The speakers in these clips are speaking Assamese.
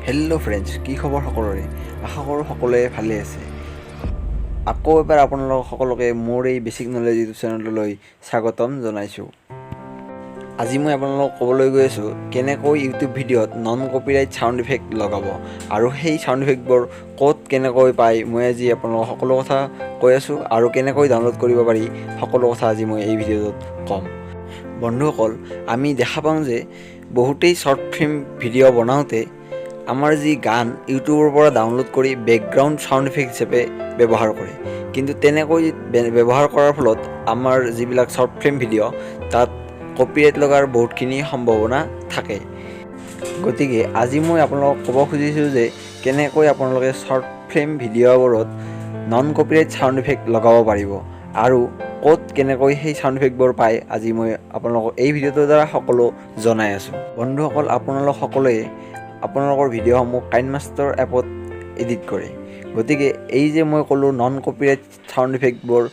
হেল্ল' ফ্ৰেণ্ডছ, কি খবৰ সকলোৰে? আশা কৰোঁ সকলোৱে ভালে আছে। আকৌ এবাৰ আপোনালোক সকলোকে মোৰ এই বেছিক নলেজ ইউটিউব চেনেললৈ স্বাগতম জনাইছোঁ। আজি মই আপোনালোকক ক'বলৈ গৈ আছোঁ কেনেকৈ ইউটিউব ভিডিঅ'ত নন কপিৰাইট ছাউণ্ড ইফেক্ট লগাব আৰু সেই ছাউণ্ড ইফেক্টবোৰ ক'ত কেনেকৈ পায় মই আজি আপোনালোকক সকলো কথা কৈ আছোঁ আৰু কেনেকৈ ডাউনলোড কৰিব পাৰি সকলো কথা আজি মই এই ভিডিঅ'টোত ক'ম। বন্ধুসকল, আমি দেখা পাওঁ যে বহুতেই শ্বৰ্ট ফিল্ম ভিডিঅ' বনাওঁতে আমাৰ যি গান ইউটিউবৰ পৰা ডাউনলোড কৰি বেকগ্ৰাউণ্ড ছাউণ্ড ইফেক্ট হিচাপে ব্যৱহাৰ কৰে, কিন্তু তেনেকৈ ব্যৱহাৰ কৰাৰ ফলত আমাৰ যিবিলাক শ্বৰ্ট ফিল্ম ভিডিঅ' তাত কপিৰাইট লগাৰ বহুতখিনি সম্ভাৱনা থাকে। গতিকে আজি মই আপোনালোকক ক'ব খুজিছোঁ যে কেনেকৈ আপোনালোকে শ্বৰ্ট ফিল্ম ভিডিঅ'বোৰত নন কপিৰাইট ছাউণ্ড ইফেক্ট লগাব পাৰিব আৰু ক'ত কেনেকৈ সেই ছাউণ্ড ইফেক্টবোৰ পায় আজি মই আপোনালোকক এই ভিডিঅ'টোৰ দ্বাৰা সকলো জনাই আছোঁ। বন্ধুসকল, আপোনালোক সকলোৱে আপোনালোকৰ ভিডিঅ'সমূহ কাইনমাষ্টাৰ এপত এডিট কৰে, গতিকে এই যে মই ক'লোঁ নন কপিৰাইট ছাউণ্ড ইফেক্টবোৰ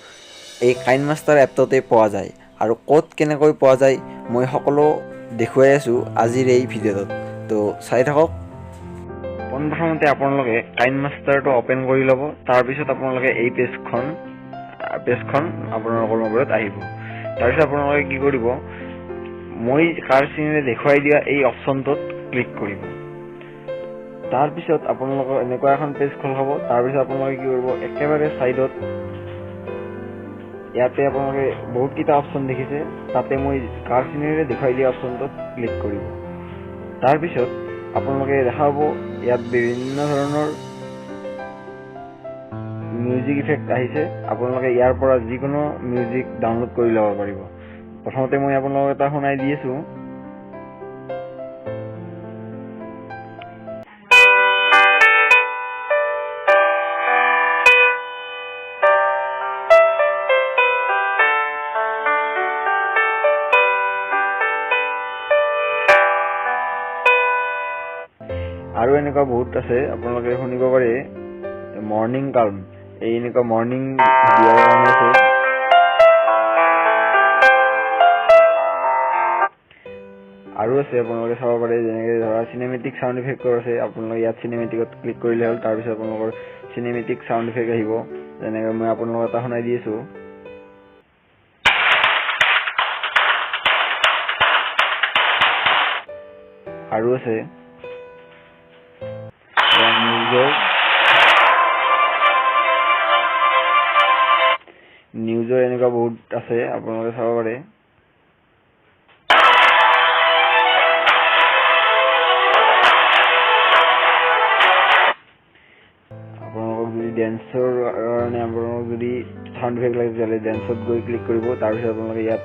এই কাইনমাষ্টাৰ এপটোতে পোৱা যায় আৰু ক'ত কেনেকৈ পোৱা যায় মই সকলো দেখুৱাই আছোঁ আজিৰ এই ভিডিঅ'টোত, তো চাই থাকক। পোনপ্ৰথমতে আপোনালোকে কাইনমাষ্টাৰটো অ'পেন কৰি ল'ব। তাৰপিছত আপোনালোকে এই পেজখন আপোনালোকৰ মোবাইলত আহিব। তাৰপিছত আপোনালোকে কি কৰিব, মই কাৰ চিনেৰে দেখুৱাই দিয়া এই অপশ্যনটোত ক্লিক কৰিব। তাৰপিছত আপোনালোকৰ এনেকুৱা এখন পেজ খোল খাব। তাৰপিছত আপোনালোকে কি কৰিব, একেবাৰে ছাইডত ইয়াতে আপোনালোকে বহুতকেইটা অপশ্যন দেখিছে, তাতে মই কাৰ চিনেৰে দেখুৱাই দিয়া অপশ্যনটোত ক্লিক কৰিব। তাৰপিছত আপোনালোকে দেখা পাব ইয়াত বিভিন্ন ধৰণৰ মিউজিক ইফেক্ট আহিছে। আপোনালোকে ইয়াৰ পৰা যিকোনো মিউজিক ডাউনলোড কৰি ল'ব পাৰিব। প্ৰথমতে মই আপোনালোকক এটা শুনাই দি আছোঁ। আৰু এনেকুৱা বহুত আছে, আপোনালোকে শুনিব পাৰে মৰ্ণিং কালম, এই এনেকুৱা মৰ্ণিং দিয়াৰ কাৰণে আছে। আৰু আছে আপোনালোকে চাব পাৰে, যেনেকৈ ধৰা চিনেমেটিক ছাউণ্ড ইফেক্টৰ আছে। আপোনালোকে ইয়াত চিনেমেটিকত ক্লিক কৰিলে হ'ল। তাৰপিছত আপোনালোকৰ চিনেমেটিক ছাউণ্ড ইফেক্ট আহিব, যেনেকৈ মই আপোনালোকক এটা শুনাই দি আছোঁ। আৰু আছে নিউজৰ এনেকুৱা বহুত আছে, আপোনালোকে চাব পাৰে। আপোনালোকক যদি ডেন্সৰ কাৰণে আপোনালোকক যদি ছাউণ্ড ইফেক্ট লাগে তেতিয়াহ'লে ডেন্সত গৈ ক্লিক কৰিব। তাৰপিছত আপোনালোকে ইয়াত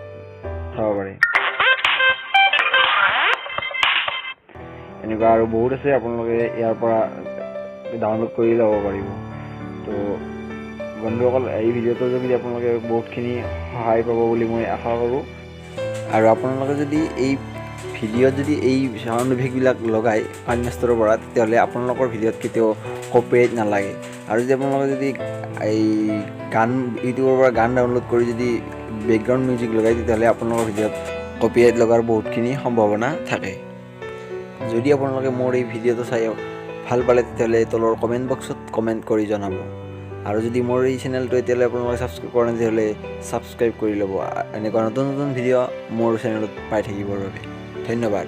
চাব পাৰে। এনেকুৱা আৰু বহুত আছে, আপোনালোকে ইয়াৰ পৰা ডাউনলোড কৰি ল'ব পাৰিব। তো বন্ধুসকল, এই ভিডিঅ'টোৰ যোগেদি আপোনালোকে বহুতখিনি সহায় পাব বুলি মই আশা কৰোঁ। আৰু আপোনালোকে যদি এই ভিডিঅ'ত যদি এই ছাউণ্ড ইফেক্টবিলাক লগায় কাইনমাষ্টাৰৰ পৰা, তেতিয়াহ'লে আপোনালোকৰ ভিডিঅ'ত কেতিয়াও কপিৰাইট নালাগে। আৰু যদি আপোনালোকে যদি এই গান ইউটিউবৰ পৰা গান ডাউনলোড কৰি যদি বেকগ্ৰাউণ্ড মিউজিক লগায়, তেতিয়াহ'লে আপোনালোকৰ ভিডিঅ'ত কপিৰাইট লগাৰ বহুতখিনি সম্ভাৱনা থাকে। যদি আপোনালোকে মোৰ এই ভিডিঅ'টো চাই ভাল পালে তেতিয়াহ'লে তলৰ কমেণ্ট বক্সত কমেণ্ট কৰি জনাব। আৰু যদি মোৰ এই চেনেলটো এতিয়ালৈ আপোনালোকে ছাবস্ক্ৰাইব কৰা নাই তেতিয়াহ'লে ছাবস্ক্ৰাইব কৰি ল'ব, এনেকুৱা নতুন নতুন ভিডিঅ' মোৰ চেনেলত পাই থাকিবৰ বাবে। ধন্যবাদ।